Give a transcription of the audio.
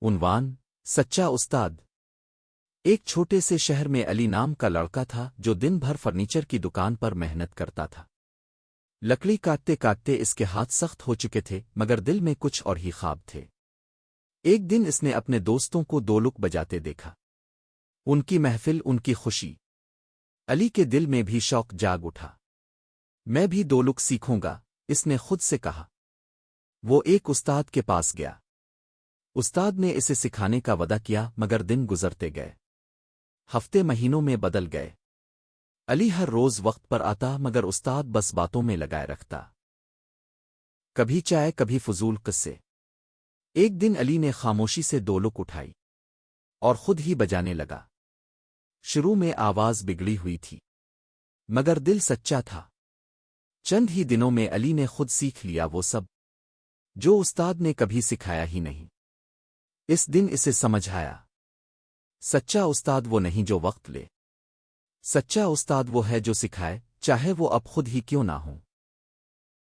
عنوان: سچا استاد۔ ایک چھوٹے سے شہر میں علی نام کا لڑکا تھا جو دن بھر فرنیچر کی دکان پر محنت کرتا تھا۔ لکڑی کاٹتے کاٹتے اس کے ہاتھ سخت ہو چکے تھے، مگر دل میں کچھ اور ہی خواب تھے۔ ایک دن اس نے اپنے دوستوں کو دولک بجاتے دیکھا۔ ان کی محفل، ان کی خوشی۔ علی کے دل میں بھی شوق جاگ اٹھا۔ میں بھی دولک سیکھوں گا، اس نے خود سے کہا۔ وہ ایک استاد کے پاس گیا۔ استاد نے اسے سکھانے کا وعدہ کیا، مگر دن گزرتے گئے۔ ہفتے مہینوں میں بدل گئے۔ علی ہر روز وقت پر آتا، مگر استاد بس باتوں میں لگائے رکھتا۔ کبھی چائے، کبھی فضول قصے۔ ایک دن علی نے خاموشی سے دولک اٹھائی اور خود ہی بجانے لگا۔ شروع میں آواز بگڑی ہوئی تھی، مگر دل سچا تھا۔ چند ہی دنوں میں علی نے خود سیکھ لیا وہ سب جو استاد نے کبھی سکھایا ہی نہیں۔ اس دن اسے سمجھ آیا، سچا استاد وہ نہیں جو وقت لے، سچا استاد وہ ہے جو سکھائے، چاہے وہ اب خود ہی کیوں نہ ہو۔